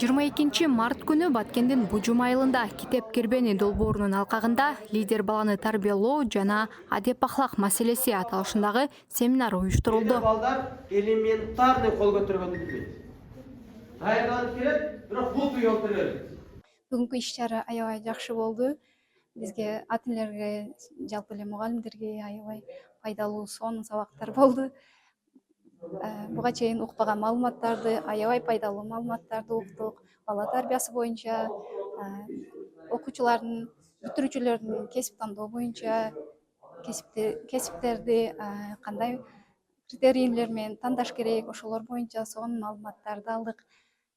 22 март күнү Баткендин Бужум айылында Китеп Кербени долбоорунун алкагында лидер баланы тарбиялоо жана адеп ахлак маселеси аталышындагы семинар уюштурулду. Балдар элементарный кол көтөргөндү билбейт. Даярданып келет, бирок бул уялтыр берет. Бүгүнкү иш-чара аябай жакшы болду. Бизге ата-энелерге, жалпы эле мугалимдерге аябай пайдалуу сонун сабактар болду. Буга чейин укпаган маалыматтарды, аябай пайдалуу маалыматтарды уктук. Бала тарбиясы боюнча, окуучулардын, бүтүрүүчүлөрдүн кесип тандоо боюнча, кесиптерди кандай критерийлер менен тандаш керек, ошолор боюнча сонун маалыматтарды алдык.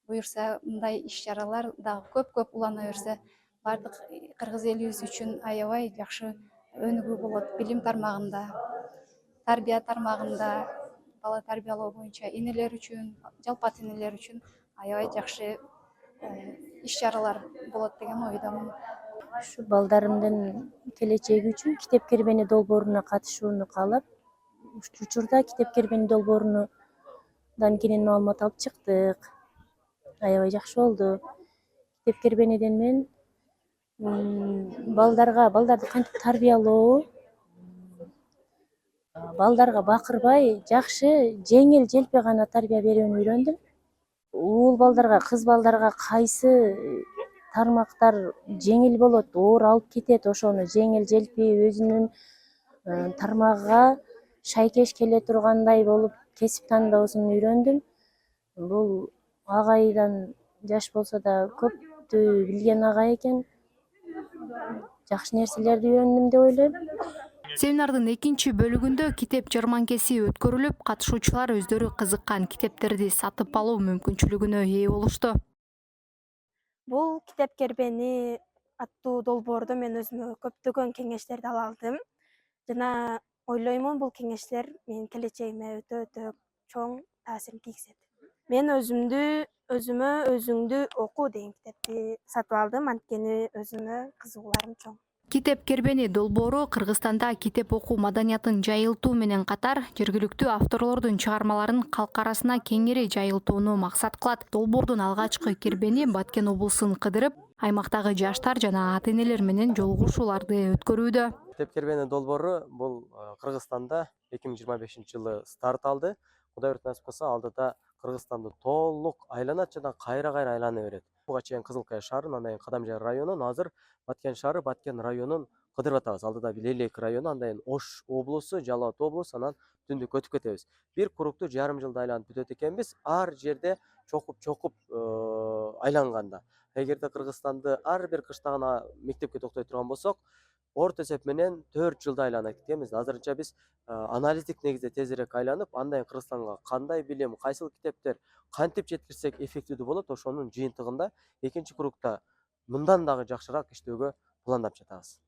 Буюрса, мындай иш-чаралар дагы көп улана берсе, бардык кыргыз элибиз үчүн аябай жакшы өнүгүү болот. Билим тармагында, тарбия тармагында, бала тарбиялоо боюнча энелер үчүн, жалпы ата-энелер үчүн аябай жакшы иш-чаралар болот деген ойдомун. Ушу балдарымдын келечеги үчүн Китеп Кербени долбооруна катышууну каалап, ушул учурда Китеп Кербени долбоорунан кенен маалымат алып чыктык. Аябай жакшы болду. Китеп Кербениден мен балдарды кантип тарбиялоо, балдарга бакырбай, жакшы, жеңил желпи гана тарбия берүүнү үйрөндүм. Уул балдарга, кыз балдарга кайсы тармактар жеңил болот, оор алып кетет, ошону жеңил желпи өзүнүн тармагыга шайкеш келе тургандай болуп кесип тандоосун үйрөндүм. Бул агайдан жаш болсо да көптү билген агай экен. Жакшы нерселерди үйрөндүм деп ойлойм. Семинардын экинчи бөлүгүндө китеп жарманкеси өткөрүлүп, катышуучулар өздөрү кызыккан китептерди сатып алуу мүмкүнчүлүгүнө ээ болушту. Бул Китеп Кербени аттуу долбоордо мен өзүмө көптөгөн кеңештерди ала алдым жана ойлоймун, бул кеңештер менин келечегиме өтө чоң таасирин тийгизет. Мен өзүмө өзүңдү оку деген китепти сатып алдым, анткени өзүмө кызыгууларым чоң. Китеп Кербени долбоору Кыргызстанда китеп окуу маданиятын жайылтуу менен катар, жергиликтүү авторлордун чыгармаларын калк арасына кеңири жайылтууну максат кылат. Долбоордун алгачкы кербени Баткен облусун кыдырып, аймактагы жаштар жана ата-энелер менен жолугушууларды өткөрүүдө. Китеп Кербени долбоору бул Кыргызстанда 2025-жылы старт алды. Кудай буйруп насип кылса, алдыда Кыргызстанды толук айланат жана кайра айлана берет. Буга чейин Кызылкая шаарын, андан кийин Кадамжай районун, азыр Баткен шаары, Баткен районун кыдырып атабыз. Алдыда Лелек району, андан кийин Ош облусу, Жалал Абад облусу, анан түндүк өтүп кетебиз. Бир курукту жарым жылда айланып бүтөт экенбиз. Ар жерде чокуп айланганда. Эгерде Кыргызстанды ар бир кыштагына мектепке токтой турган болсок, орто эсеп менен 4 жылда айланат экенбиз. Азырынча биз анализдик негизде тезирээк айланып, андан кийин Кыргызстанга кандай билим, кайсыл китептер кантип жеткирсек эффективдүү болот, ошонун жыйынтыгында экинчи курукта мындан дагы жакшыраак иштөөгө пландап жатабыз.